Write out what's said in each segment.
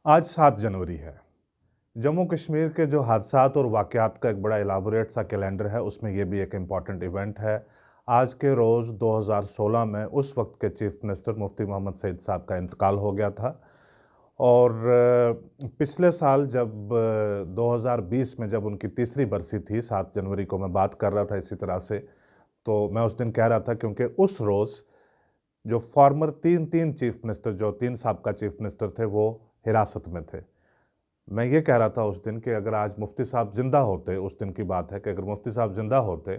आज 7 जनवरी है। जम्मू कश्मीर के जो हादसात और वाक़यात का एक बड़ा इलाबोरेट सा कैलेंडर है, उसमें ये भी एक इम्पॉर्टेंट इवेंट है। आज के रोज़ 2016 में उस वक्त के चीफ मिनिस्टर मुफ्ती मोहम्मद सईद साहब का इंतकाल हो गया था। और पिछले साल जब 2020 में जब उनकी तीसरी बरसी थी, 7 जनवरी को मैं बात कर रहा था इसी तरह से, तो मैं उस दिन कह रहा था क्योंकि उस रोज़ जो फॉर्मर 3 चीफ मिनिस्टर, जो 3 साबका चीफ मिनिस्टर थे, वो हिरासत में थे। मैं ये कह रहा था उस दिन कि अगर आज मुफ्ती साहब ज़िंदा होते, उस दिन की बात है कि अगर मुफ्ती साहब ज़िंदा होते,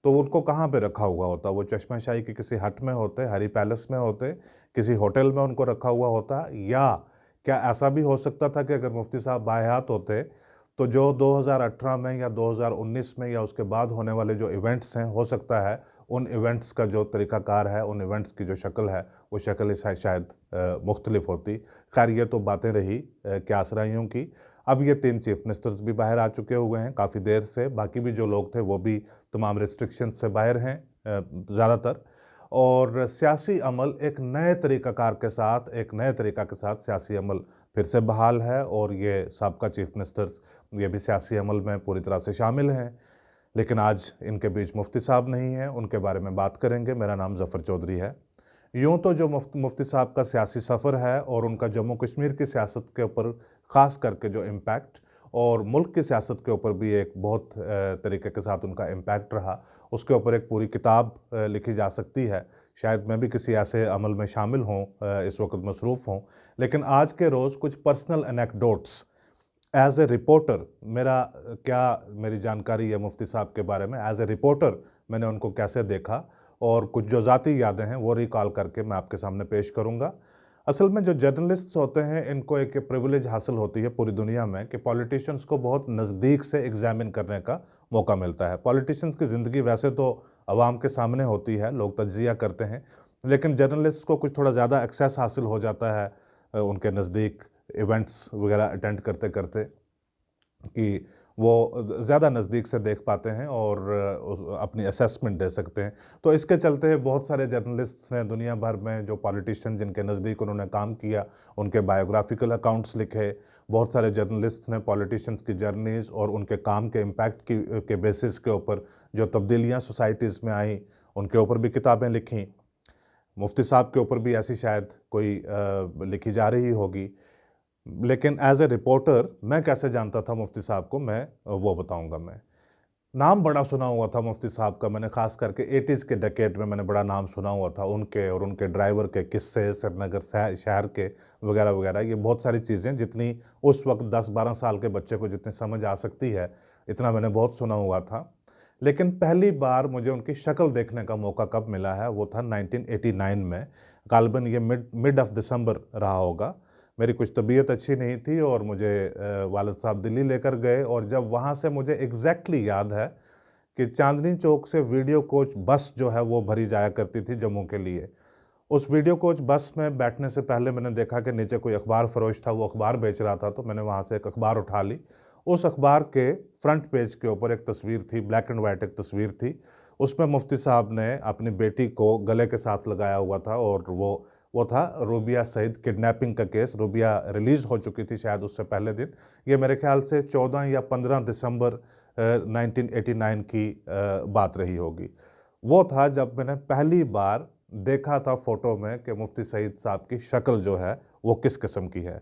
तो उनको कहाँ पे रखा हुआ होता? वो चश्मा-शाही की किसी हट में होते, हरी पैलेस में होते, किसी होटल में उनको रखा हुआ होता, या क्या ऐसा भी हो सकता था कि अगर मुफ्ती साहब बाहयात होते, तो जो 2018 में या 2019 में या उसके बाद होने वाले जो इवेंट्स हैं, हो सकता है उन इवेंट्स का जो तरीक़ाकार है, उन इवेंट्स की जो शक्ल है, वो शक्ल शायद मुख्तलिफ होती। खैर, ये तो बातें रही क्यासराइयों की। अब ये 3 चीफ मिनिस्टर्स भी बाहर आ चुके हुए हैं काफ़ी देर से। बाकी भी जो लोग थे वो भी तमाम रिस्ट्रिक्शंस से बाहर हैं ज़्यादातर। और सियासी अमल एक नए तरीक़ाकार के साथ, एक नए तरीक़ा के साथ सियासी अमल फिर से बहाल है, और ये साबका चीफ मिनिस्टर्स ये भी सियासी अमल में पूरी तरह से शामिल हैं। लेकिन आज इनके बीच मुफ्ती साहब नहीं हैं, उनके बारे में बात करेंगे। मेरा नाम ज़फ़र चौधरी है। यूँ तो जो मुफ्ती साहब का सियासी सफ़र है और उनका जम्मू कश्मीर की सियासत के ऊपर ख़ास करके जो इम्पैक्ट, और मुल्क की सियासत के ऊपर भी एक बहुत तरीके के साथ उनका इम्पैक्ट रहा, उसके ऊपर एक पूरी किताब लिखी जा सकती है। शायद मैं भी किसी ऐसे अमल में शामिल हूँ, इस वक्त मसरूफ़ हूँ। लेकिन आज के रोज़ कुछ personal anecdotes as a reporter, क्या मेरी जानकारी है मुफ्ती साहब के बारे में, एज़ ए रिपोर्टर मैंने उनको कैसे देखा, और कुछ जो ज़ाती यादें हैं वो रिकॉल करके मैं आपके सामने पेश करूंगा। असल में जो जर्नलिस्ट्स होते हैं, इनको एक प्रिविलेज हासिल होती है पूरी दुनिया में कि पॉलिटिशियंस को बहुत नज़दीक से एग्जामिन करने का मौका मिलता है। पॉलिटिशियंस की ज़िंदगी वैसे तो आवाम के सामने होती है, लोग तज्जिया करते हैं, लेकिन जर्नलिस्ट को कुछ थोड़ा ज़्यादा एक्सेस हासिल हो जाता है उनके नज़दीक इवेंट्स वगैरह अटेंड करते करते, कि वो ज़्यादा नज़दीक से देख पाते हैं और अपनी असेसमेंट दे सकते हैं। तो इसके चलते बहुत सारे जर्नलिस्ट्स ने दुनिया भर में, जो पॉलिटिशियन जिनके नज़दीक उन्होंने काम किया, उनके बायोग्राफिकल अकाउंट्स लिखे। बहुत सारे जर्नलिस्ट्स ने पॉलिटिशियंस की जर्नीज़ और उनके काम के इम्पैक्ट के बेसिस के ऊपर जो तब्दीलियाँ सोसाइटीज़ में आई, उनके ऊपर भी किताबें लिखीं। मुफ्ती साहब के ऊपर भी ऐसी शायद कोई लिखी जा रही होगी। लेकिन एज़ ए रिपोर्टर मैं कैसे जानता था मुफ्ती साहब को, मैं वो बताऊंगा। मैं नाम बड़ा सुना हुआ था मुफ्ती साहब का, मैंने खास करके 80s के डेकेड में मैंने बड़ा नाम सुना हुआ था उनके, और उनके ड्राइवर के किस्से, श्रीनगर शहर के वगैरह वगैरह। ये बहुत सारी चीज़ें जितनी उस वक्त 10-12 साल के बच्चे को जितनी समझ आ सकती है, इतना मैंने बहुत सुना हुआ था। लेकिन पहली बार मुझे उनकी शक्ल देखने का मौका कब मिला है, वो था 1989 में। गालिबन ये मिड ऑफ दिसंबर रहा होगा। मेरी कुछ तबीयत अच्छी नहीं थी और मुझे वालिद साहब दिल्ली लेकर गए, और जब वहाँ से मुझे एग्जैक्टली याद है कि चांदनी चौक से वीडियो कोच बस जो है वो भरी जाया करती थी जम्मू के लिए। उस वीडियो कोच बस में बैठने से पहले मैंने देखा कि नीचे कोई अखबार फरोश था, वो अखबार बेच रहा था, तो मैंने वहाँ से एक अखबार उठा ली। उस अखबार के फ्रंट पेज के ऊपर एक तस्वीर थी, ब्लैक एंड वाइट एक तस्वीर थी। उसमें मुफ्ती साहब ने अपनी बेटी को गले के साथ लगाया हुआ था, और वो था रूबिया सईद किडनैपिंग का केस। रूबिया रिलीज़ हो चुकी थी शायद उससे पहले दिन। ये मेरे ख्याल से 14 या 15 दिसंबर 1989 की बात रही होगी। वो था जब मैंने पहली बार देखा था फ़ोटो में कि मुफ्ती सईद साहब की शक्ल जो है वो किस किस्म की है।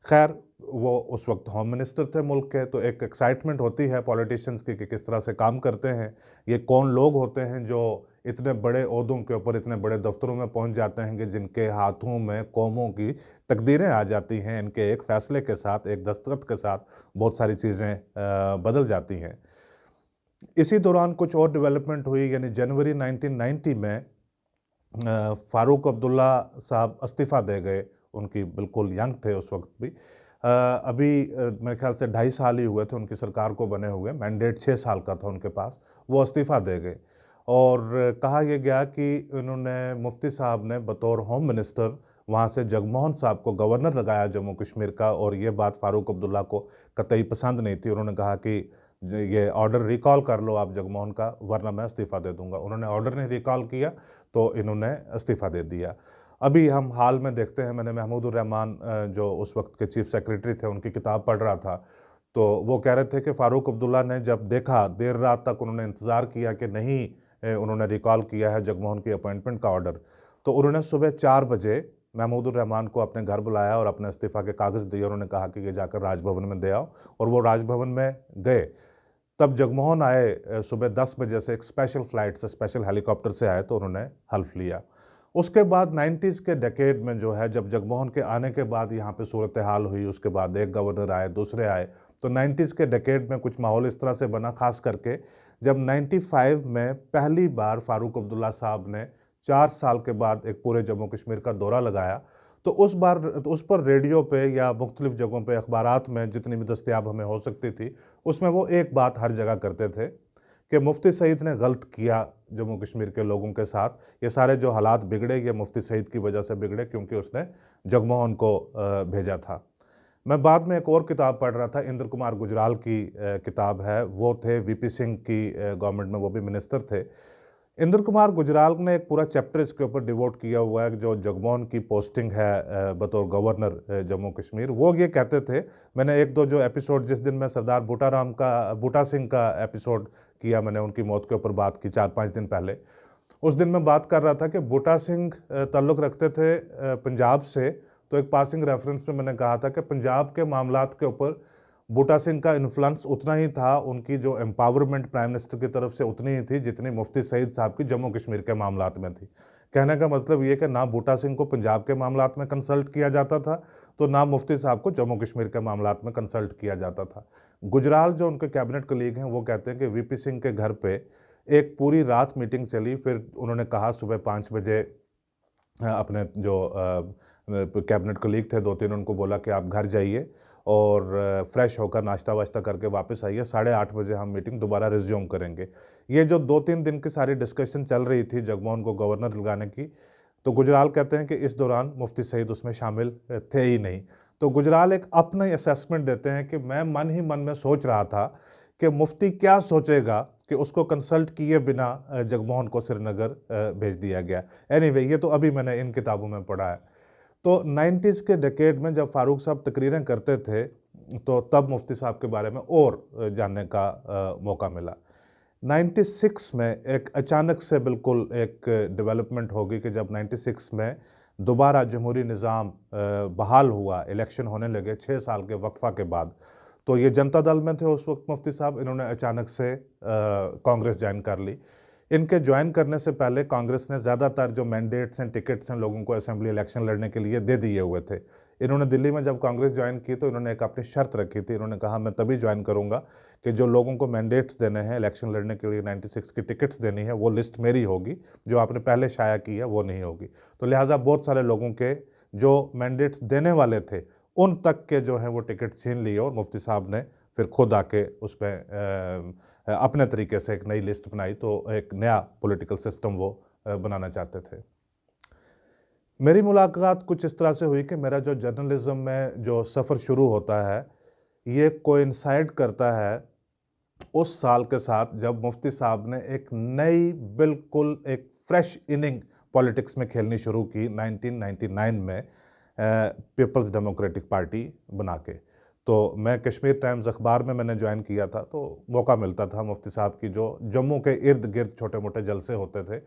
खैर, वो उस वक्त होम मिनिस्टर थे मुल्क के, तो एक एक्साइटमेंट होती है पॉलिटिशियंस की कि किस तरह से काम करते हैं, ये कौन लोग होते हैं जो इतने बड़े ओहदों के ऊपर, इतने बड़े दफ्तरों में पहुंच जाते हैं, कि जिनके हाथों में कौमों की तकदीरें आ जाती हैं, इनके एक फ़ैसले के साथ, एक दस्तखत के साथ बहुत सारी चीज़ें बदल जाती हैं। इसी दौरान कुछ और डेवलपमेंट हुई, यानी जनवरी 1990 में फ़ारूक अब्दुल्ला साहब इस्तीफ़ा दे गए। उनकी बिल्कुल यंग थे उस वक्त भी। अभी मेरे ख्याल से 2.5 साल ही हुए थे उनकी सरकार को बने हुए, मैंडेट 6 साल का था उनके पास। वो इस्तीफ़ा दे गए, और कहा यह गया कि उन्होंने, मुफ्ती साहब ने बतौर होम मिनिस्टर वहाँ से जगमोहन साहब को गवर्नर लगाया जम्मू कश्मीर का, और ये बात फ़ारूक अब्दुल्ला को कतई पसंद नहीं थी। उन्होंने कहा कि ये ऑर्डर रिकॉल कर लो आप जगमोहन का, वरना मैं इस्तीफ़ा दे दूंगा। उन्होंने ऑर्डर नहीं रिकॉल किया, तो इन्होंने इस्तीफ़ा दे दिया। अभी हम हाल में देखते हैं, मैंने महमूदुर रहमान जो उस वक्त के चीफ सेक्रेटरी थे, उनकी किताब पढ़ रहा था, तो वो कह रहे थे कि फ़ारूक अब्दुल्ला ने जब देखा, देर रात तक उन्होंने इंतज़ार किया कि नहीं उन्होंने रिकॉल किया है जगमोहन की अपॉइंटमेंट का ऑर्डर, तो उन्होंने सुबह 4 बजे महमूदुर रहमान को अपने घर बुलाया और अपने इस्तीफ़ा के कागज़ दिए। उन्होंने कहा कि ये जाकर राजभवन में दे आओ, और वो राजभवन में गए। तब जगमोहन आए सुबह 10 बजे से, एक स्पेशल फ़्लाइट से, स्पेशल हेलीकॉप्टर से आए, तो उन्होंने हल्फ लिया। उसके बाद 90s के डेकेड में जो है, जब जगमोहन के आने के बाद यहाँ पे सूरत हाल हुई, उसके बाद एक गवर्नर आए, दूसरे आए, तो 90s के डेकेड में कुछ माहौल इस तरह से बना, खास करके जब 95 में पहली बार फ़ारूक अब्दुल्ला साहब ने 4 साल के बाद एक पूरे जम्मू कश्मीर का दौरा लगाया, तो उस बार उस पर रेडियो पे या मुख्तलिफ जगहों पे अखबारात में जितनी भी दस्तयाब हमें हो सकती थी, उसमें वो एक बात हर जगह करते थे कि मुफ्ती सईद ने गलत किया जम्मू कश्मीर के लोगों के साथ। ये सारे जो हालात बिगड़े, ये मुफ्ती सईद की वजह से बिगड़े, क्योंकि उसने जगमोहन को भेजा था। मैं बाद में एक और किताब पढ़ रहा था, इंद्र कुमार गुजराल की किताब है, वो थे वीपी सिंह की गवर्नमेंट में, वो भी मिनिस्टर थे। इंद्र कुमार गुजराल ने एक पूरा चैप्टर इसके ऊपर डिवोट किया हुआ है कि जो जगमोहन की पोस्टिंग है बतौर गवर्नर जम्मू कश्मीर, वो ये कहते थे, मैंने एक दो जो एपिसोड, जिस दिन मैं सरदार बूटा सिंह का एपिसोड किया, मैंने उनकी मौत के ऊपर बात की 4-5 दिन पहले, उस दिन मैं बात कर रहा था कि बूटा सिंह ताल्लुक़ रखते थे पंजाब से, तो एक पासिंग रेफरेंस में मैंने कहा था कि पंजाब के मामलात के ऊपर बूटा सिंह का इन्फ्लुएंस उतना ही था, उनकी जो एम्पावरमेंट प्राइम मिनिस्टर की तरफ से उतनी ही थी जितनी मुफ्ती सईद साहब की जम्मू कश्मीर के मामलात में थी। कहने का मतलब ये कि ना बूटा सिंह को पंजाब के मामलात में कंसल्ट किया जाता था, तो ना मुफ्ती साहब को जम्मू कश्मीर के मामलात में कंसल्ट किया जाता था। गुजराल जो उनके कैबिनेट कलीग हैं, वो कहते हैं कि वीपी सिंह के घर पे एक पूरी रात मीटिंग चली, फिर उन्होंने कहा सुबह 5 बजे अपने जो कैबिनेट कलीग थे 2-3, उनको बोला कि आप घर जाइए और फ्रेश होकर नाश्ता वाश्ता करके वापस आइए, 8:30 बजे हम मीटिंग दोबारा रिज्यूम करेंगे। ये जो 2-3 दिन की सारी डिस्कशन चल रही थी जगमोहन को गवर्नर लगाने की, तो गुजराल कहते हैं कि इस दौरान मुफ्ती सईद उसमें शामिल थे ही नहीं। तो गुजराल एक अपना ही असेसमेंट देते हैं कि मैं मन ही मन में सोच रहा था कि मुफ्ती क्या सोचेगा कि उसको कंसल्ट किए बिना जगमोहन को श्रीनगर भेज दिया गया। एनीवे, ये तो अभी मैंने इन किताबों में पढ़ा है। तो 90s के डेकेड में जब फ़ारूक साहब तकरीरें करते थे, तो तब मुफ्ती साहब के बारे में और जानने का मौका मिला। 96 में एक अचानक से बिल्कुल एक डेवलपमेंट होगी कि जब 96 में दोबारा जमहूरी निज़ाम बहाल हुआ, इलेक्शन होने लगे 6 साल के वक्फा के बाद, तो ये जनता दल में थे उस वक्त मुफ्ती साहब, इन्होंने अचानक से कांग्रेस ज्वाइन कर ली। इनके ज्वाइन करने से पहले कांग्रेस ने ज़्यादातर जो मैंडेट्स हैं, टिकट्स हैं, लोगों को असेंबली इलेक्शन लड़ने के लिए दे दिए हुए थे। इन्होंने दिल्ली में जब कांग्रेस ज्वाइन की, तो इन्होंने एक अपनी शर्त रखी थी, इन्होंने कहा मैं तभी ज्वाइन करूंगा कि जो लोगों को मैंडेट्स देने हैं इलेक्शन लड़ने के लिए, 96 की टिकट्स देनी है, वो लिस्ट मेरी होगी, जो आपने पहले शाया की है वो नहीं होगी। तो लिहाजा बहुत सारे लोगों के जो मैंडेट्स देने वाले थे, उन तक के जो हैं वो टिकट छीन लिए, और मुफ्ती साहब ने फिर खुद आके उसमें अपने तरीके से एक नई लिस्ट बनाई, तो एक नया पॉलिटिकल सिस्टम वो बनाना चाहते थे। मेरी मुलाकात कुछ इस तरह से हुई कि मेरा जो जर्नलिज्म में जो सफ़र शुरू होता है, ये कोइंसाइड करता है उस साल के साथ जब मुफ्ती साहब ने एक नई, बिल्कुल एक फ्रेश इनिंग पॉलिटिक्स में खेलनी शुरू की 1999 में पीपल्स डेमोक्रेटिक पार्टी बना के। तो मैं कश्मीर टाइम्स अखबार में मैंने ज्वाइन किया था, तो मौका मिलता था मुफ्ती साहब की जो जम्मू के इर्द गिर्द छोटे मोटे जलसे होते थे,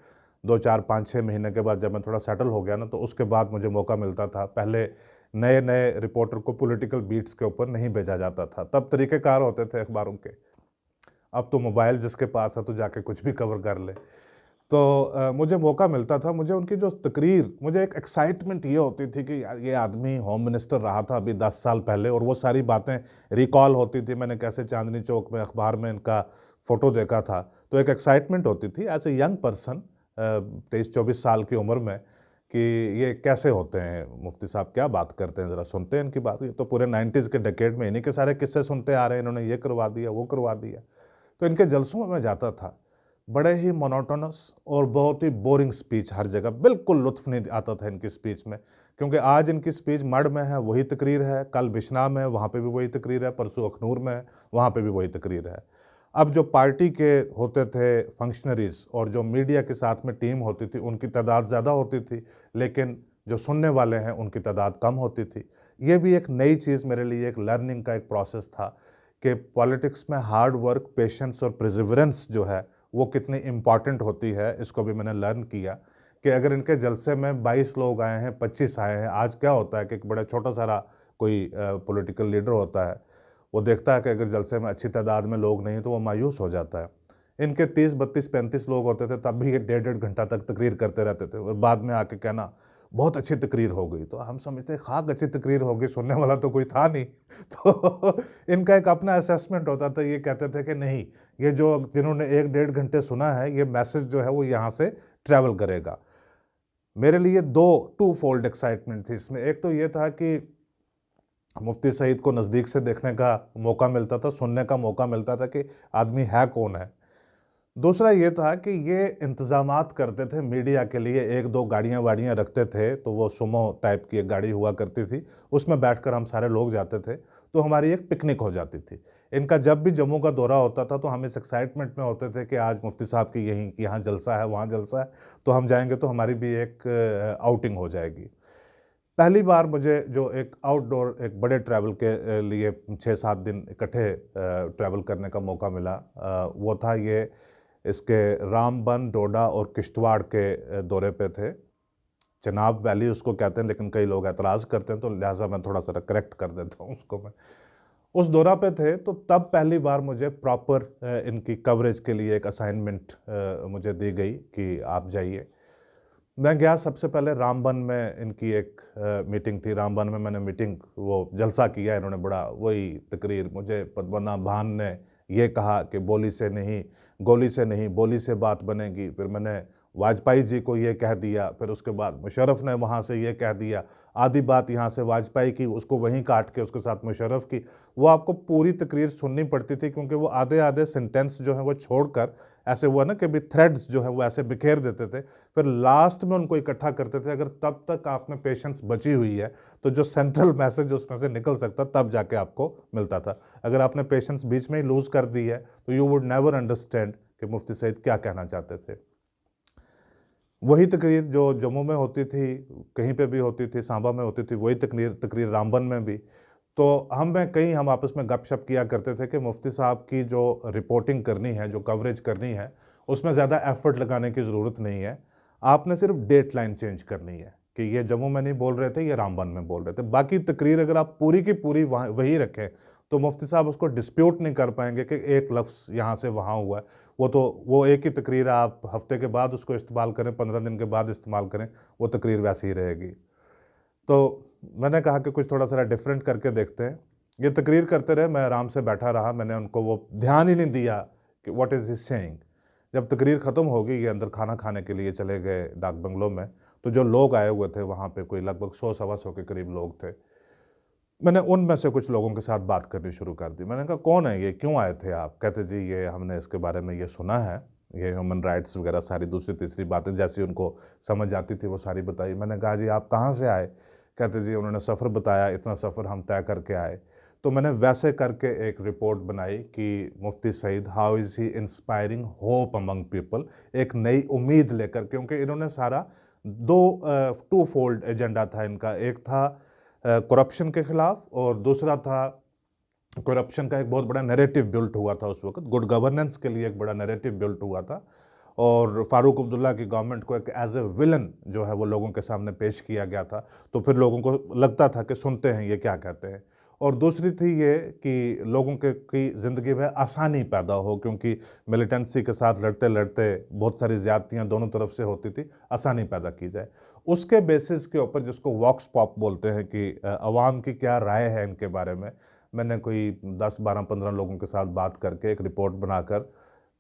2-4-5-6 महीने के बाद जब मैं थोड़ा सेटल हो गया ना, तो उसके बाद मुझे मौका मिलता था। पहले नए नए रिपोर्टर को पॉलिटिकल बीट्स के ऊपर नहीं भेजा जाता था, तब तरीक़ेकार होते थे अखबारों के। अब तो मोबाइल जिसके पास है तो जाके कुछ भी कवर कर ले। तो मुझे मौका मिलता था, मुझे उनकी जो तकरीर, मुझे एक एक्साइटमेंट ये होती थी कि यार ये आदमी होम मिनिस्टर रहा था अभी 10 साल पहले, और वो सारी बातें रिकॉल होती थी। मैंने कैसे चांदनी चौक में अखबार में इनका फ़ोटो देखा था, तो एक एक्साइटमेंट होती थी एज ए यंग पर्सन 23-24 साल की उम्र में, कि ये कैसे होते हैं मुफ्ती साहब, क्या बात करते हैं, ज़रा सुनते हैं इनकी बात। ये तो पूरे 90s के डेकेड में इन्हीं के सारे किस्से सुनते आ रहे हैं, इन्होंने ये करवा दिया, वो करवा दिया। तो इनके जलसों में मैं जाता था, बड़े ही मोनोटोनस और बहुत ही बोरिंग स्पीच हर जगह, बिल्कुल लुत्फ़ नहीं आता था इनकी स्पीच में, क्योंकि आज इनकी स्पीच मढ़ में है वही तकरीर है, कल बिश्नाह में है वहाँ पे भी वही तकरीर है, परसों अखनूर में है वहाँ पे भी वही तकरीर है। अब जो पार्टी के होते थे फंक्शनरीज़ और जो मीडिया के साथ में टीम होती थी, उनकी तादाद ज़्यादा होती थी, लेकिन जो सुनने वाले हैं उनकी तादाद कम होती थी। ये भी एक नई चीज़ मेरे लिए, एक लर्निंग का एक प्रोसेस था कि पॉलिटिक्स में हार्ड वर्क, पेशेंस और प्रिजर्वेरेंस जो है वो कितनी इम्पॉर्टेंट होती है, इसको भी मैंने लर्न किया कि अगर इनके जलसे में 22 लोग आए हैं, 25 आए हैं, आज क्या होता है कि एक बड़ा छोटा सारा कोई पॉलिटिकल लीडर होता है, वो देखता है कि अगर जलसे में अच्छी तादाद में लोग नहीं तो वो मायूस हो जाता है। इनके 30, 32, 35 लोग होते थे, तब भी ये डेढ़ डेढ़ घंटा तक तकरीर करते रहते थे और बाद में आके कहना बहुत अच्छी तकरीर हो गई। तो हम समझते खाक अच्छी तकरीर हो गई, सुनने वाला तो कोई था नहीं। तो इनका एक अपना असेसमेंट होता था, ये कहते थे कि नहीं, ये जो जिन्होंने एक डेढ़ घंटे सुना है, ये मैसेज जो है वो यहाँ से ट्रैवल करेगा। मेरे लिए टू फोल्ड एक्साइटमेंट थी इसमें। एक तो ये था कि मुफ्ती सईद को नज़दीक से देखने का मौका मिलता था, सुनने का मौका मिलता था कि आदमी है कौन है। दूसरा ये था कि ये इंतज़ामात करते थे मीडिया के लिए, एक दो गाड़ियाँ वाड़ियाँ रखते थे, तो वो सुमो टाइप की एक गाड़ी हुआ करती थी, उसमें बैठकर हम सारे लोग जाते थे, तो हमारी एक पिकनिक हो जाती थी। इनका जब भी जम्मू का दौरा होता था तो हम इस एक्साइटमेंट में होते थे कि आज मुफ्ती साहब की यहीं यहाँ जलसा है, वहाँ जलसा है, तो हम जाएंगे तो हमारी भी एक आउटिंग हो जाएगी। पहली बार मुझे जो एक आउटडोर एक बड़े ट्रैवल के लिए 6-7 दिन इकट्ठे ट्रैवल करने का मौका मिला, वो था ये इसके रामबन, डोडा और किश्तवाड़ के दौरे पे थे। चिनाब वैली उसको कहते हैं, लेकिन कई लोग एतराज़ करते हैं, तो लिहाजा मैं थोड़ा सा करेक्ट कर देता हूँ उसको। मैं उस दौरा पे थे, तो तब पहली बार मुझे प्रॉपर इनकी कवरेज के लिए एक असाइनमेंट मुझे दी गई कि आप जाइए। मैं गया, सबसे पहले रामबन में इनकी एक मीटिंग थी। रामबन में मैंने मीटिंग वो जलसा किया, इन्होंने बड़ा वही तकरीर, मुझे पद्मनाभ भान ने ये कहा कि बोली से नहीं, गोली से नहीं, बोली से बात बनेगी। फिर मैंने वाजपेयी जी को ये कह दिया, फिर उसके बाद मुशर्रफ ने वहाँ से ये कह दिया, आधी बात यहाँ से वाजपेयी की, उसको वहीं काट के उसके साथ मुशर्रफ की। वो आपको पूरी तकरीर सुननी पड़ती थी, क्योंकि वो आधे आधे सेंटेंस जो है वो छोड़कर ऐसे हुआ ना कि भी थ्रेड्स जो है वो ऐसे बिखेर देते थे, फिर लास्ट में उनको इकट्ठा करते थे। अगर तब तक आप में पेशेंस बची हुई है तो जो सेंट्रल मैसेज उसमें से निकल सकता तब जाके आपको मिलता था। अगर आपने पेशेंस बीच में ही लूज कर दी है तो यू वुड नेवर अंडरस्टैंड कि मुफ्ती सईद क्या कहना चाहते थे। वही तकरीर जो जम्मू में होती थी, कहीं पे भी होती थी, सांबा में होती थी, वही तकरीर रामबन में भी। तो हम आपस में गपशप किया करते थे कि मुफ्ती साहब की जो रिपोर्टिंग करनी है, जो कवरेज करनी है, उसमें ज़्यादा एफर्ट लगाने की ज़रूरत नहीं है। आपने सिर्फ डेट लाइन चेंज करनी है कि ये जम्मू में नहीं बोल रहे थे, ये रामबन में बोल रहे थे। बाकी तकरीर अगर आप पूरी की पूरी वही रखें तो मुफ्ती साहब उसको डिस्प्यूट नहीं कर पाएंगे कि एक लफ्ज़ यहाँ से वहाँ हुआ है। वो एक ही तकरीर आप हफ्ते के बाद उसको इस्तेमाल करें, 15 दिन के बाद इस्तेमाल करें, वो तकरीर वैसी ही रहेगी। तो मैंने कहा कि कुछ थोड़ा सा डिफरेंट करके देखते हैं। ये तकरीर करते रहे, मैं आराम से बैठा रहा, मैंने उनको वो ध्यान ही नहीं दिया कि व्हाट इज़ ही सेइंग। जब तकरीर ख़त्म हो गई, ये अंदर खाना खाने के लिए चले गए डाक बंगलों में, तो जो लोग आए हुए थे वहाँ पे कोई लगभग 100-125 के करीब लोग थे। मैंने उनमें से कुछ लोगों के साथ बात करनी शुरू कर दी। मैंने कहा कौन है ये, क्यों आए थे आप? कहते जी ये हमने इसके बारे में ये सुना है, ये ह्यूमन राइट्स वगैरह सारी दूसरी तीसरी बातें जैसी उनको समझ आती थी वो सारी बताई। मैंने कहा जी आप कहाँ से आए? कहते जी उन्होंने सफ़र बताया, इतना सफ़र हम तय करके आए। तो मैंने वैसे करके एक रिपोर्ट बनाई कि Mufti Sayeed, how is he inspiring hope among people, एक नई उम्मीद लेकर। क्योंकि इन्होंने सारा टू फोल्ड एजेंडा था इनका। एक था करप्शन के खिलाफ, और दूसरा था करप्शन का एक बहुत बड़ा नैरेटिव बिल्ट हुआ था उस वक्त, गुड गवर्नेंस के लिए एक बड़ा नैरेटिव बिल्ट हुआ था, और फारूक अब्दुल्ला की गवर्नमेंट को एक एज ए विलन जो है वो लोगों के सामने पेश किया गया था। तो फिर लोगों को लगता था कि सुनते हैं ये क्या कहते हैं। और दूसरी थी ये कि लोगों के की ज़िंदगी में आसानी पैदा हो, क्योंकि मिलिटेंसी के साथ लड़ते लड़ते बहुत सारी ज़्यादतियाँ दोनों तरफ से होती थी, आसानी पैदा की जाए। उसके बेसिस के ऊपर, जिसको वॉक्स पॉप बोलते हैं, कि अवाम की क्या राय है इनके बारे में, मैंने कोई 10, 12, 15 लोगों के साथ बात करके एक रिपोर्ट बनाकर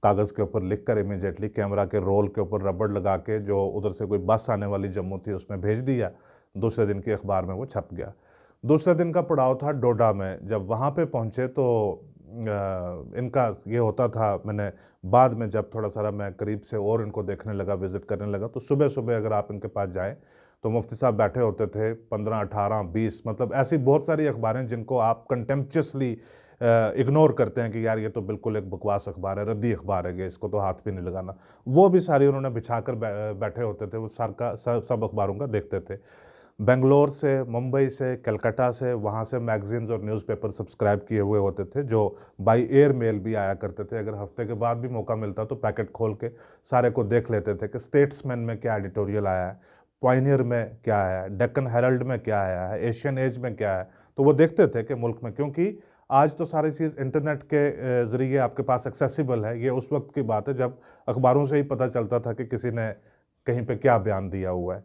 कागज़ के ऊपर लिखकर इमीडिएटली कैमरा के रोल के ऊपर रबड़ लगा के, जो उधर से कोई बस आने वाली जम्मू थी उसमें भेज दिया। दूसरे दिन के अखबार में वो छप गया। दूसरे दिन का पड़ाव था डोडा में। जब वहाँ पे पहुँचे तो इनका ये होता था, मैंने बाद में जब थोड़ा सा मैं करीब से और इनको देखने लगा, विज़िट करने लगा, तो सुबह सुबह अगर आप इनके पास जाएँ तो मुफ्ती साहब बैठे होते थे 15, 18, 20, मतलब ऐसी बहुत सारी अखबारें जिनको आप कंटेम्पचुअसली इग्नोर करते हैं कि यार ये तो बिल्कुल एक बकवास अखबार है, रद्दी अखबार है, इसको तो हाथ भी नहीं लगाना। वो भी सारी उन्होंने बिछा कर बैठे होते थे, वो सब अखबारों का देखते थे। बेंगलोर से, मुंबई से, कलकत्ता से, वहाँ से मैगज़ीन्स और न्यूज़पेपर सब्सक्राइब किए हुए होते थे, जो बाय एयर मेल भी आया करते थे। अगर हफ्ते के बाद भी मौका मिलता तो पैकेट खोल के सारे को देख लेते थे कि स्टेट्समैन में क्या एडिटोरियल आया है, पॉइनियर में क्या आया है, डेक्कन हेरल्ड में क्या आया है, एशियन एज में क्या है। तो वो देखते थे कि मुल्क में, क्योंकि आज तो सारी चीज़ इंटरनेट के ज़रिए आपके पास एक्सेसिबल है। ये उस वक्त की बात है जब अखबारों से ही पता चलता था कि किसी ने कहीं पे क्या बयान दिया हुआ है।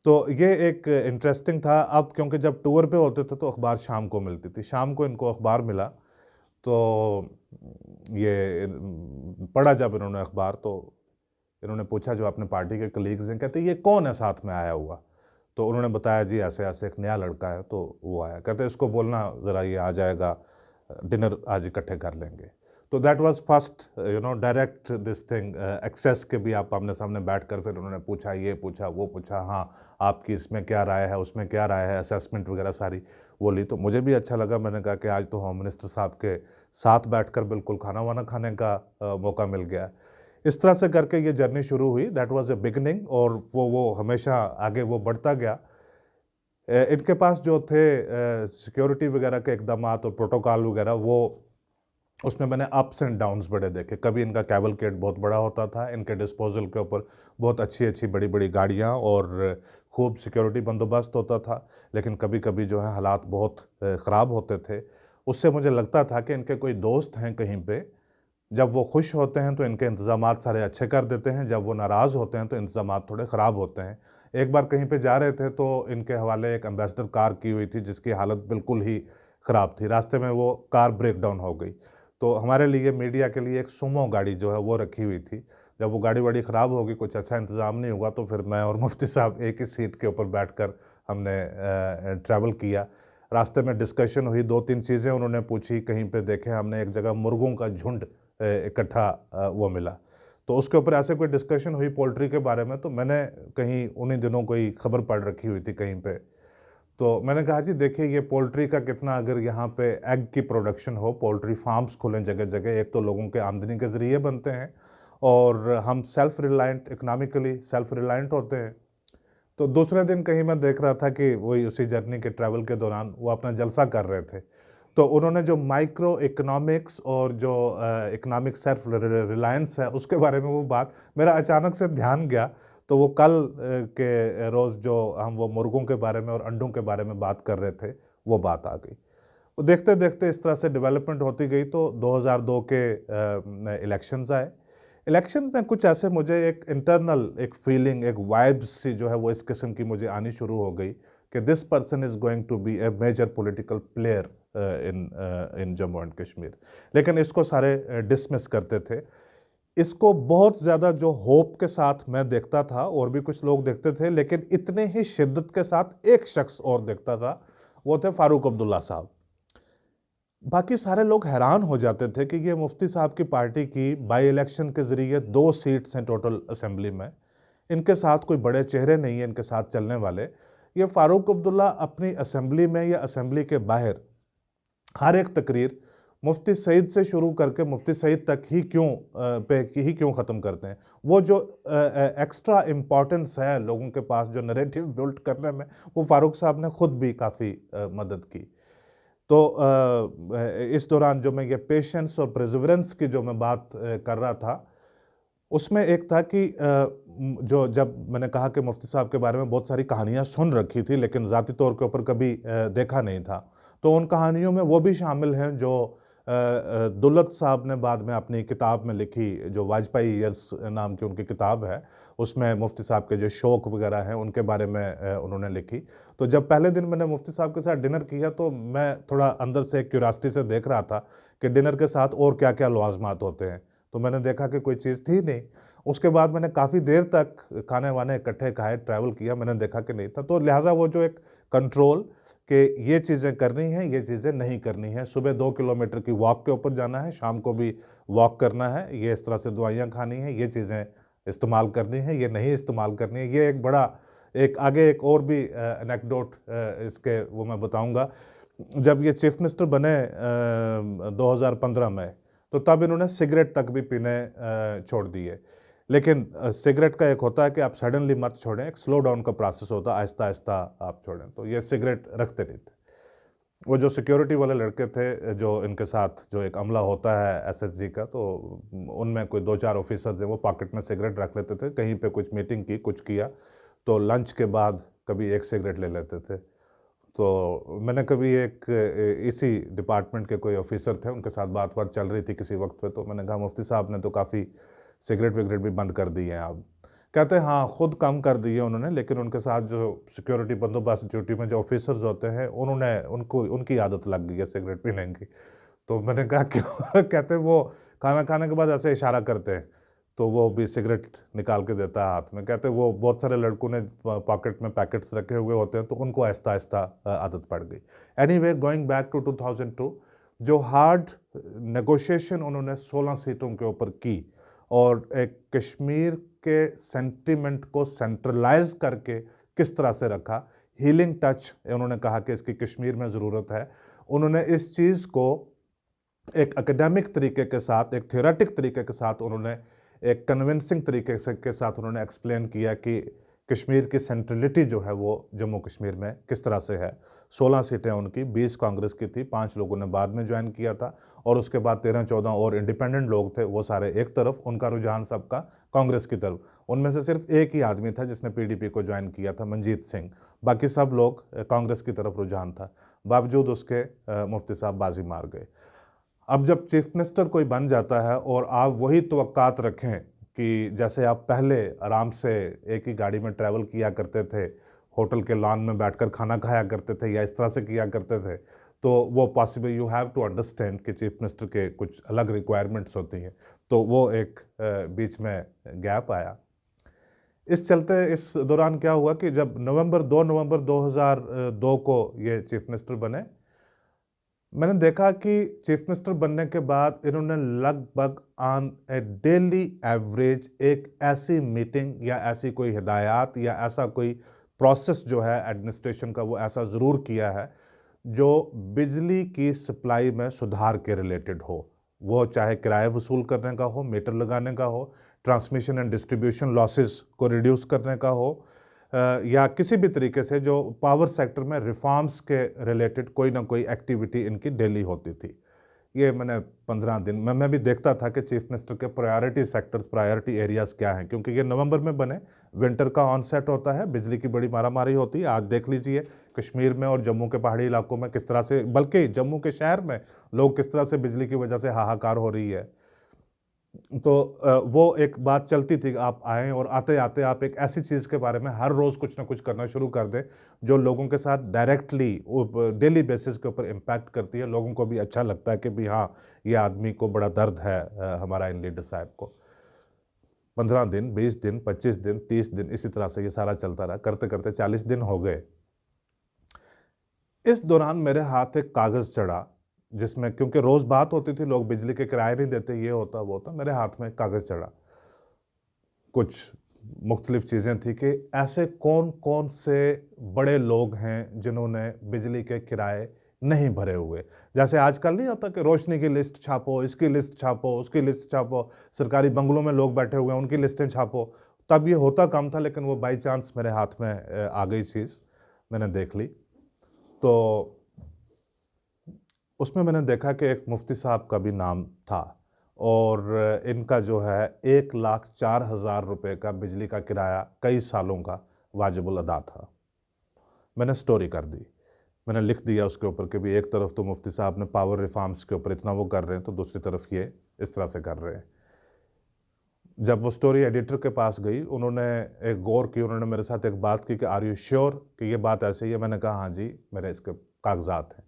तो ये एक इंटरेस्टिंग था। अब क्योंकि जब टूर पे होते थे तो अखबार शाम को मिलती थी, शाम को इनको अखबार मिला तो ये पढ़ा जब इन्होंने अखबार, तो इन्होंने पूछा जो अपने पार्टी के कलीग्स हैं, कहते ये कौन है साथ में आया हुआ। तो उन्होंने बताया जी ऐसे ऐसे एक नया लड़का है, तो वो आया। कहते इसको बोलना ज़रा ये आ जाएगा, डिनर आज इकट्ठे कर लेंगे। तो that was first direct this thing access के भी आप आमने सामने बैठ कर फिर उन्होंने पूछा, ये पूछा, वो पूछा, हाँ आपकी इसमें क्या राय है, उसमें क्या राय है, असेसमेंट वगैरह सारी वो ली। तो मुझे भी अच्छा लगा। मैंने कहा कि आज तो होम मिनिस्टर साहब के साथ बैठकर बिल्कुल खाना वाना खाने का मौका मिल गया। इस तरह से करके ये जर्नी शुरू हुई। दैट वाज ए बिगनिंग, और वो हमेशा आगे वो बढ़ता गया। इनके पास जो थे सिक्योरिटी वगैरह के इकदामात और प्रोटोकॉल वगैरह, वो उसमें मैंने अप्स एंड डाउन्स बड़े देखे। कभी इनका कैवलकेड बहुत बड़ा होता था, इनके डिस्पोजल के ऊपर बहुत अच्छी अच्छी बड़ी बड़ी गाड़ियाँ और खूब सिक्योरिटी बंदोबस्त होता था। लेकिन कभी कभी जो है हालात बहुत ख़राब होते थे। उससे मुझे लगता था कि इनके कोई दोस्त हैं कहीं पे, जब वो खुश होते हैं तो इनके इंतज़ामात सारे अच्छे कर देते हैं, जब वो नाराज़ होते हैं तो इंतज़ामात थोड़े ख़राब होते हैं। एक बार कहीं पे जा रहे थे तो इनके हवाले एक एम्बेसडर कार की हुई थी जिसकी हालत बिल्कुल ही ख़राब थी। रास्ते में वो कार ब्रेक डाउन हो गई। तो हमारे लिए, मीडिया के लिए, एक सुमो गाड़ी जो है वो रखी हुई थी। जब वो गाड़ी वाड़ी ख़राब होगी, कुछ अच्छा इंतज़ाम नहीं हुआ, तो फिर मैं और मुफ्ती साहब एक ही सीट के ऊपर बैठकर हमने ट्रैवल किया। रास्ते में डिस्कशन हुई, 2-3 चीज़ें उन्होंने पूछी। कहीं पे देखे हमने एक जगह मुर्गों का झुंड इकट्ठा वो मिला, तो उसके ऊपर ऐसे कोई डिस्कशन हुई पोल्ट्री के बारे में। तो मैंने कहीं उन्हीं दिनों कोई खबर पढ़ रखी हुई थी कहीं पे, तो मैंने कहा जी देखिए ये पोल्ट्री का कितना, अगर यहाँ पे एग की प्रोडक्शन हो, पोल्ट्री फार्म्स खुलें जगह जगह, एक तो लोगों के आमदनी के ज़रिए बनते हैं और हम self reliant, economically self reliant होते हैं। तो दूसरे दिन कहीं मैं देख रहा था कि वही उसी जर्नी के ट्रैवल के दौरान वो अपना जलसा कर रहे थे। तो उन्होंने जो माइक्रो इकोनॉमिक्स और जो इकोनॉमिक सेल्फ रिलायंस है उसके बारे में वो बात, मेरा अचानक से ध्यान गया। तो वो कल के रोज़ जो हम वो मुर्गों के बारे में और अंडों के बारे में बात कर रहे थे, वो बात आ गई। तो देखते देखते इस तरह से डेवलपमेंट होती गई। तो 2002 के इलेक्शंस आए। इलेक्शंस में कुछ ऐसे मुझे एक इंटरनल एक फीलिंग, एक वाइब्स सी जो है वो इस किस्म की मुझे आनी शुरू हो गई कि this person is going to be a major political player in Jammu and Kashmir. लेकिन इसको सारे डिसमिस करते थे। इसको बहुत ज़्यादा जो होप के साथ मैं देखता था, और भी कुछ लोग देखते थे, लेकिन इतने ही शिद्दत के साथ एक शख्स और देखता था, वो थे फारूक अब्दुल्ला साहब। बाकी सारे लोग हैरान हो जाते थे कि ये मुफ्ती साहब की पार्टी की बाई इलेक्शन के ज़रिए 2 सीट्स हैं टोटल असेंबली में, इनके साथ कोई बड़े चेहरे नहीं हैं इनके साथ चलने वाले। ये फारूक अब्दुल्ला अपनी असेंबली में या असेंबली के बाहर हर एक तकरीर मुफ्ती सईद से शुरू करके मुफ्ती सईद तक ही क्यों ख़त्म करते हैं। वो जो एक्स्ट्रा इम्पॉर्टेंस है लोगों के पास जो नरेटिव बिल्ड करने में, वो फारूक साहब ने खुद भी काफ़ी मदद की। तो इस दौरान जो मैं ये पेशेंस और परसिवरेंस की जो मैं बात कर रहा था, उसमें एक था कि जो जब मैंने कहा कि मुफ्ती साहब के बारे में बहुत सारी कहानियाँ सुन रखी थी लेकिन ज़ाती तौर के ऊपर कभी देखा नहीं था, तो उन कहानियों में वो भी शामिल हैं जो दुलत साहब ने बाद में अपनी किताब में लिखी, जो वाजपेयी ईयर्स नाम की उनकी किताब है। उसमें मुफ्ती साहब के जो शौक वगैरह हैं उनके बारे में उन्होंने लिखी। तो जब पहले दिन मैंने मुफ्ती साहब के साथ डिनर किया तो मैं थोड़ा अंदर से क्यूरियोसिटी से देख रहा था कि डिनर के साथ और क्या क्या लवाजमात होते हैं। तो मैंने देखा कि कोई चीज़ थी नहीं। उसके बाद मैंने काफ़ी देर तक खाने वाने इकट्ठे खाए, ट्रैवल किया, मैंने देखा कि नहीं था। तो लिहाजा वो जो एक कंट्रोल कि ये चीज़ें करनी हैं, ये चीज़ें नहीं करनी हैं, सुबह 2 किलोमीटर की वॉक के ऊपर जाना है, शाम को भी वॉक करना है, ये इस तरह से दवाइयाँ खानी हैं, ये चीज़ें इस्तेमाल करनी है, ये नहीं इस्तेमाल करनी है। ये एक बड़ा, एक आगे एक और भी एनेक्डोट इसके वो मैं बताऊंगा। जब ये चीफ मिनिस्टर बने 2015 में, तो तब इन्होंने सिगरेट तक भी पीने छोड़ दिए। लेकिन सिगरेट का एक होता है कि आप सडनली मत छोड़ें, एक स्लो डाउन का प्रोसेस होता है, आहिस्ता आहिस्ता आप छोड़ें। तो ये सिगरेट रखते नहीं थे। वो जो सिक्योरिटी वाले लड़के थे जो इनके साथ जो एक अमला होता है एसएसजी का, तो उनमें कोई 2-4 ऑफिसर्स हैं, वो पॉकेट में सिगरेट रख लेते थे, कहीं पे कुछ मीटिंग की, कुछ किया तो लंच के बाद कभी एक सिगरेट ले लेते थे। तो मैंने कभी एक इसी डिपार्टमेंट के कोई ऑफिसर थे, उनके साथ बात बात चल रही थी किसी वक्त पे, तो मैंने कहा मुफ्ती साहब ने तो काफ़ी सिगरेट विगरेट भी बंद कर दी हैं आप। कहते हैं हाँ, खुद कम कर दी है उन्होंने, लेकिन उनके साथ जो सिक्योरिटी बंदोबस्त ड्यूटी में जो ऑफिसर्स होते हैं उन्होंने उनको उनकी आदत लग गई है सिगरेट पीने की। तो मैंने कहा क्यों? कहते हैं वो खाना खाने के बाद ऐसे इशारा करते हैं, तो वो भी सिगरेट निकाल के देता है हाथ में। कहते हैं वो बहुत सारे लड़कों ने पॉकेट में पैकेट्स रखे हुए होते हैं, तो उनको आहिस्ता आहिस्ता आदत पड़ गई। एनीवे, गोइंग बैक टू 2002, जो हार्ड नेगोशिएशन उन्होंने 16 सीटों के ऊपर की और एक कश्मीर के सेंटिमेंट को सेंट्रलाइज करके किस तरह से रखा, हीलिंग टच उन्होंने कहा कि इसकी कश्मीर में ज़रूरत है। उन्होंने इस चीज़ को एक एकेडमिक तरीके के साथ, एक थ्योरेटिक तरीके के साथ, उन्होंने एक कन्विंसिंग तरीके से के साथ उन्होंने एक्सप्लेन किया कि कश्मीर की सेंट्रलिटी जो है वो जम्मू कश्मीर में किस तरह से है। 16 सीटें उनकी, 20 कांग्रेस की थी, 5 लोगों ने बाद में ज्वाइन किया था और उसके बाद 13-14 और इंडिपेंडेंट लोग थे, वो सारे एक तरफ, उनका रुझान सबका कांग्रेस की तरफ। उनमें से सिर्फ एक ही आदमी था जिसने पीडीपी को ज्वाइन किया था, मंजीत सिंह। बाकी सब लोग कांग्रेस की तरफ रुझान था। बावजूद उसके मुफ्ती साहब बाजी मार गए। अब जब चीफ मिनिस्टर कोई बन जाता है और आप वही तवक्कात रखें कि जैसे आप पहले आराम से एक ही गाड़ी में ट्रैवल किया करते थे, होटल के लॉन में बैठकर खाना खाया करते थे या इस तरह से किया करते थे, तो वो possible, you have to understand कि चीफ मिनिस्टर के कुछ अलग रिक्वायरमेंट्स होती हैं। तो वो एक बीच में गैप आया। इस चलते इस दौरान क्या हुआ कि जब 2 नवंबर 2002 को ये चीफ मिनिस्टर बने, मैंने देखा कि चीफ मिनिस्टर बनने के बाद इन्होंने लगभग ऑन ए डेली एवरेज एक ऐसी मीटिंग या ऐसी कोई हिदायत या ऐसा कोई प्रोसेस जो है एडमिनिस्ट्रेशन का, वो ऐसा ज़रूर किया है जो बिजली की सप्लाई में सुधार के रिलेटेड हो। वो चाहे किराया वसूल करने का हो, मीटर लगाने का हो, ट्रांसमिशन एंड डिस्ट्रीब्यूशन लॉसेस को रिड्यूस करने का हो, या किसी भी तरीके से जो पावर सेक्टर में रिफॉर्म्स के रिलेटेड कोई ना कोई एक्टिविटी इनकी डेली होती थी। ये मैंने 15 दिन में मैं भी देखता था कि चीफ मिनिस्टर के प्रायोरिटी सेक्टर्स, प्रायोरिटी एरियाज़ क्या हैं, क्योंकि ये नवंबर में बने, विंटर का ऑनसेट होता है, बिजली की बड़ी मारामारी होती है। आज देख लीजिए कश्मीर में और जम्मू के पहाड़ी इलाकों में किस तरह से, बल्कि जम्मू के शहर में लोग किस तरह से बिजली की वजह से हाहाकार हो रही है। तो वो एक बात चलती थी कि आप आएँ और आते-आते आप एक ऐसी चीज़ के बारे में हर रोज़ कुछ ना कुछ करना शुरू कर दें, जो लोगों के साथ डायरेक्टली डेली बेसिस के ऊपर इम्पैक्ट करती है। लोगों को भी अच्छा लगता है कि भई हाँ, ये आदमी को बड़ा दर्द है हमारा इन लीडर साहब को। 15 दिन, 20 दिन, 25 दिन, 30 दिन, इसी तरह से ये सारा चलता रहा। करते-करते 40 दिन हो गए। इस दौरान मेरे हाथ एक कागज़ चढ़ा, जिसमें, क्योंकि रोज़ बात होती थी, लोग बिजली के किराए नहीं देते, ये होता, वो होता। मेरे हाथ में एक कागज़ चढ़ा। कुछ मुख्तलिफ चीज़ें थी कि ऐसे कौन-कौन से बड़े लोग हैं जिन्होंने बिजली के किराए नहीं भरे हुए। जैसे आजकल नहीं होता कि रोशनी की लिस्ट छापो, इसकी लिस्ट छापो, उसकी लिस्ट छापो, सरकारी बंगलों में लोग बैठे हुए हैं, उनकी लिस्टें छापो। तब ये होता कम था, लेकिन वो बाई चांस मेरे हाथ में आ गई चीज़, मैंने देख ली। तो उसमें मैंने देखा कि एक मुफ्ती साहब का भी नाम था और इनका जो है 1,04,000 रुपये का बिजली का किराया कई सालों का वाजिबुल अदा था। मैंने स्टोरी कर दी, मैंने लिख दिया उसके ऊपर कि भी एक तरफ तो मुफ्ती साहब ने पावर रिफॉर्म्स के ऊपर इतना वो कर रहे हैं, तो दूसरी तरफ ये इस तरह से कर रहे हैं। जब वो स्टोरी एडिटर के पास गई, उन्होंने एक गौर की, उन्होंने मेरे साथ एक बात की कि आर यू श्योर कि ये बात ऐसे ही है? मैंने कहा हाँ जी, मेरे इसके कागजात हैं।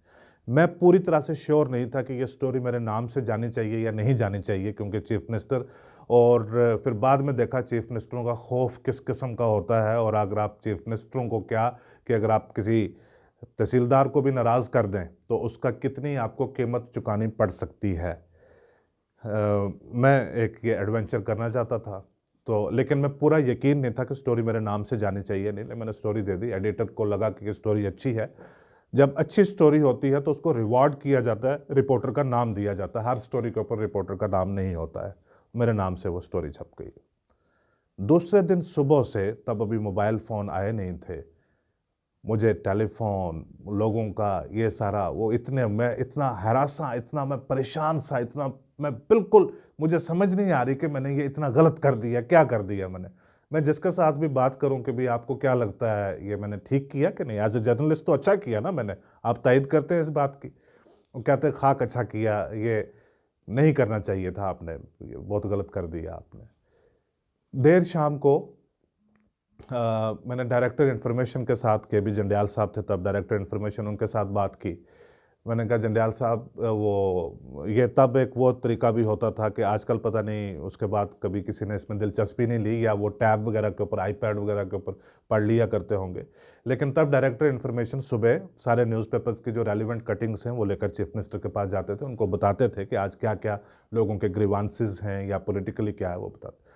मैं पूरी तरह से श्योर नहीं था कि ये स्टोरी मेरे नाम से जानी चाहिए या नहीं जानी चाहिए, क्योंकि चीफ मिनिस्टर, और फिर बाद में देखा चीफ मिनिस्टरों का खौफ किस किस्म का होता है, और अगर आप चीफ मिनिस्टरों को क्या, कि अगर आप किसी तहसीलदार को भी नाराज़ कर दें तो उसका कितनी आपको कीमत चुकानी पड़ सकती है। मैं एक ये एडवेंचर करना चाहता था, तो लेकिन मैं पूरा यकीन नहीं था कि स्टोरी मेरे नाम से जानी चाहिए नहीं। मैंने स्टोरी दे दी, एडिटर को लगा कि ये स्टोरी अच्छी है। जब अच्छी स्टोरी होती है तो उसको रिवॉर्ड किया जाता है, रिपोर्टर का नाम दिया जाता है। हर स्टोरी के ऊपर रिपोर्टर का नाम नहीं होता है। मेरे नाम से वो स्टोरी छप गई। दूसरे दिन सुबह से, तब अभी मोबाइल फ़ोन आए नहीं थे, मुझे टेलीफ़ोन, लोगों का ये सारा, वो इतने, मैं इतना हरासा, इतना मैं परेशान सा, इतना मैं बिल्कुल, मुझे समझ नहीं आ रही कि मैंने ये इतना गलत कर दिया, क्या कर दिया मैंने? मैं जिसके साथ भी बात करूँ कि भई आपको क्या लगता है, ये मैंने ठीक किया कि नहीं? एज़ अ जर्नलिस्ट तो अच्छा किया ना मैंने, आप तायद करते हैं इस बात की। वो कहते हैं खाक अच्छा किया, ये नहीं करना चाहिए था आपने, ये बहुत गलत कर दिया आपने। देर शाम को मैंने डायरेक्टर इन्फॉर्मेशन के साथ, के बी जंडियाल साहब थे तब डायरेक्टर इन्फॉर्मेशन, उनके साथ बात की। मैंने कहा जंडियाल साहब, वो ये तब एक वो तरीका भी होता था कि आजकल पता नहीं, उसके बाद कभी किसी ने इसमें दिलचस्पी नहीं ली या वो टैब वगैरह के ऊपर, आईपैड वगैरह के ऊपर पढ़ लिया करते होंगे। लेकिन तब डायरेक्टर इन्फॉर्मेशन सुबह सारे न्यूज़पेपर्स की जो रेलिवेंट कटिंग्स हैं वो लेकर चीफ मिनिस्टर के पास जाते थे, उनको बताते थे कि आज क्या-क्या लोगों के ग्रीवांसेस हैं या पॉलिटिकली क्या है वो बताते।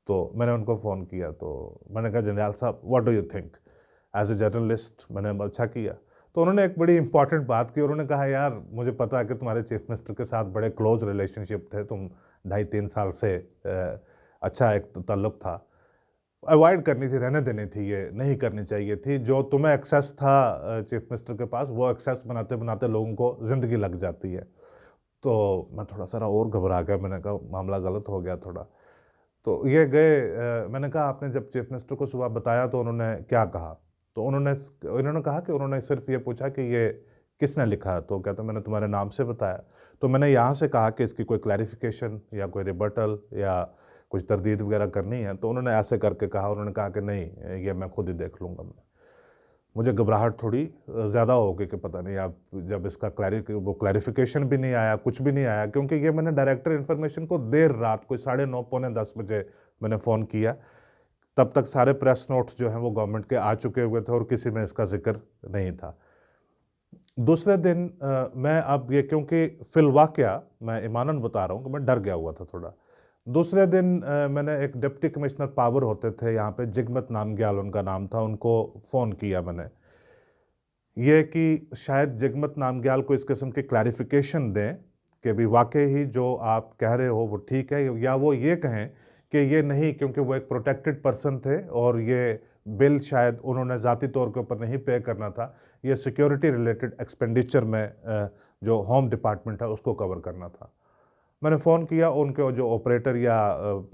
तो मैंने उनको फ़ोन किया, तो मैंने कहा जनरल साहब what do you think as a journalist, मैंने अच्छा किया। तो उन्होंने एक बड़ी इंपॉर्टेंट बात की, उन्होंने कहा यार मुझे पता है कि तुम्हारे चीफ मिनिस्टर के साथ बड़े क्लोज रिलेशनशिप थे, तुम 2.5-3 साल से अच्छा एक ताल्लुक था, अवॉइड करनी थी, रहने देनी थी, ये नहीं करनी चाहिए थी। जो तुम्हें एक्सेस था चीफ मिनिस्टर के पास, वो एक्सेस बनाते बनाते लोगों को ज़िंदगी लग जाती है। तो मैं थोड़ा सा और घबरा गया, मैंने कहा मामला गलत हो गया थोड़ा। तो ये गए, मैंने कहा आपने जब चीफ मिनिस्टर को सुबह बताया तो उन्होंने क्या कहा? तो इन्होंने कहा कि उन्होंने सिर्फ़ ये पूछा कि ये किसने लिखा है? तो कहते मैंने तुम्हारे नाम से बताया। तो मैंने यहाँ से कहा कि इसकी कोई क्लैरिफ़िकेशन या कोई रिबटल या कुछ तरदीद वग़ैरह करनी है, तो उन्होंने ऐसे करके कहा, उन्होंने कहा कि नहीं, ये मैं खुद ही देख लूँगा मैं। मुझे घबराहट थोड़ी ज़्यादा हो गई कि पता नहीं, अब जब इसका क्लैरिफ़िकेशन भी नहीं आया, कुछ भी नहीं आया, क्योंकि ये मैंने डायरेक्टर इन्फॉर्मेशन को देर रात कोई 9:30 पौने 10 बजे मैंने फ़ोन किया। तब तक सारे प्रेस नोट्स जो हैं वो गवर्नमेंट के आ चुके हुए थे और किसी में इसका ज़िक्र नहीं था। दूसरे दिन मैं अब ये, क्योंकि फ़िलवाक़या मैं ईमानन बता रहा हूँ कि मैं डर गया हुआ था थोड़ा। दूसरे दिन मैंने एक डिप्टी कमिश्नर पावर होते थे यहाँ पे, जिगमत नामग्याल उनका नाम था, उनको फ़ोन किया मैंने। ये कि शायद जिगमत नामग्याल को इस किस्म की क्लैरिफ़िकेशन दें कि भी वाक़ई ही जो आप कह रहे हो वो ठीक है, या वो ये कहें कि ये नहीं, क्योंकि वो एक प्रोटेक्टेड पर्सन थे और ये बिल शायद उन्होंने ज़ाती तौर के ऊपर नहीं पे करना था, ये सिक्योरिटी रिलेटेड एक्सपेंडिचर में जो होम डिपार्टमेंट है उसको कवर करना था। मैंने फ़ोन किया, उनके जो ऑपरेटर या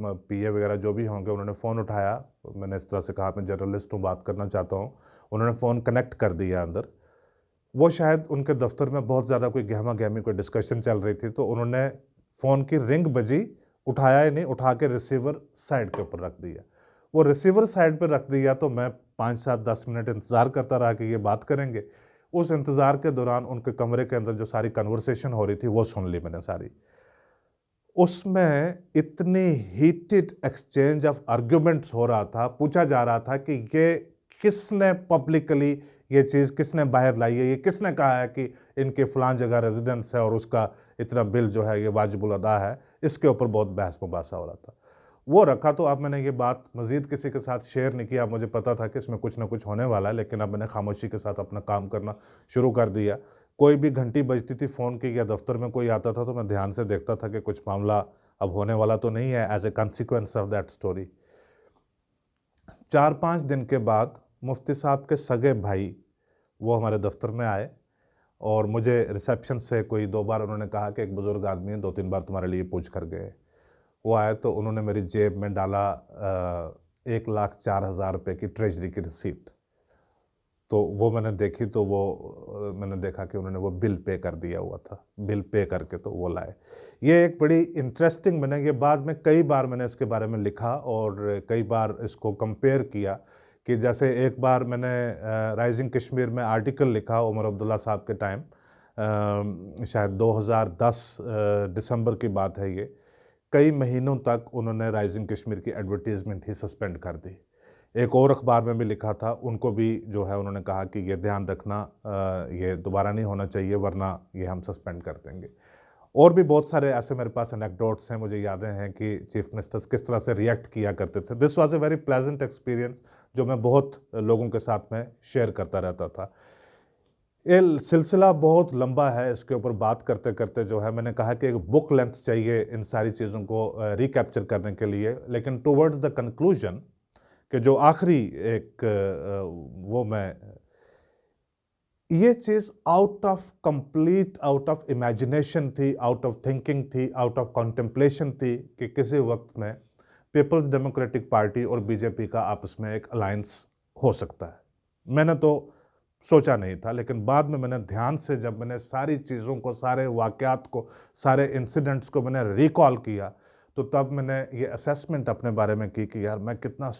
पीए वगैरह जो भी होंगे, उन्होंने फ़ोन उठाया। मैंने इस तरह से कहा मैं जर्नलिस्ट हूँ, बात करना चाहता हूँ। उन्होंने फ़ोन कनेक्ट कर दिया अंदर। वो शायद उनके दफ़्तर में बहुत ज़्यादा कोई गहमा-गहमी, कोई डिस्कशन चल रही थी, तो उन्होंने फ़ोन की रिंग बजी, उठाया ही नहीं, उठा के रिसीवर साइड के ऊपर रख दिया। वो रिसीवर साइड पे रख दिया तो मैं 5, 7, 10 मिनट इंतज़ार करता रहा कि ये बात करेंगे। उस इंतज़ार के दौरान उनके कमरे के अंदर जो सारी कन्वर्सेशन हो रही थी, वो सुन ली मैंने सारी। उसमें इतनी हीटेड एक्सचेंज ऑफ आर्ग्यूमेंट्स हो रहा था, पूछा जा रहा था कि ये किसने पब्लिकली ये चीज़ किसने बाहर लाई है, ये किसने कहा है कि इनके फलां जगह रेज़िडेंस है और उसका इतना बिल जो है ये वाजिबुल अदा है, इसके ऊपर बहुत बहस-मुबासा हो रहा था। वो रखा, तो अब मैंने ये बात मज़ीद किसी के साथ शेयर नहीं किया, मुझे पता था कि इसमें कुछ ना कुछ होने वाला है, लेकिन अब मैंने खामोशी के साथ अपना काम करना शुरू कर दिया। कोई भी घंटी बजती थी फ़ोन की या दफ़्तर में कोई आता था, तो मैं ध्यान से देखता था कि कुछ मामला अब होने वाला तो नहीं है, as a consequence of that story. 4-5 दिन के बाद मुफ्ती साहब के सगे भाई, वो हमारे दफ़्तर में आए और मुझे रिसेप्शन से कोई 2 बार उन्होंने कहा कि एक बुज़ुर्ग आदमी है, 2-3 बार तुम्हारे लिए पूछ कर गए। वो आए तो उन्होंने मेरी जेब में डाला 1,04,000 रुपए की ट्रेजरी की रिसीप्ट। तो वो मैंने देखी, तो वो मैंने देखा कि उन्होंने वो बिल पे कर दिया हुआ था। बिल पे करके तो वो लाए। ये एक बड़ी इंटरेस्टिंग, मैंने ये बाद में कई बार मैंने इसके बारे में लिखा और कई बार इसको कंपेयर किया कि जैसे एक बार मैंने राइज़िंग कश्मीर में आर्टिकल लिखा उमर अब्दुल्ला साहब के टाइम, शायद 2010 दिसंबर की बात है ये। कई महीनों तक उन्होंने राइज़िंग कश्मीर की एडवर्टाइज़मेंट ही सस्पेंड कर दी। एक और अखबार में भी लिखा था, उनको भी जो है उन्होंने कहा कि ये ध्यान रखना, ये दोबारा नहीं होना चाहिए वरना ये हम सस्पेंड कर देंगे। और भी बहुत सारे ऐसे मेरे पास एनेक्डोट्स हैं, मुझे यादें हैं कि चीफ मिनिस्टर्स किस तरह से रिएक्ट किया करते थे। This was a very pleasant experience जो मैं बहुत लोगों के साथ में शेयर करता रहता था। ये सिलसिला बहुत लंबा है, इसके ऊपर बात करते-करते जो है मैंने कहा कि एक बुक लेंथ चाहिए इन सारी चीज़ों को रिकैप्चर करने के लिए। लेकिन टुवर्ड्स द कंक्लूजन कि जो आखिरी एक वो मैं ये चीज़ आउट ऑफ इमेजिनेशन थी, आउट ऑफ थिंकिंग थी, आउट ऑफ कॉन्टेम्पलेशन थी कि किसी वक़्त में पीपल्स डेमोक्रेटिक पार्टी और बीजेपी का आपस में एक अलायंस हो सकता है। मैंने तो सोचा नहीं था, लेकिन बाद में मैंने ध्यान से जब मैंने सारी चीज़ों को, सारे वाक़यात को, सारे इंसिडेंट्स को मैंने रिकॉल किया, तो तब मैंने ये असेसमेंट अपने बारे में की कि यार मैं कितना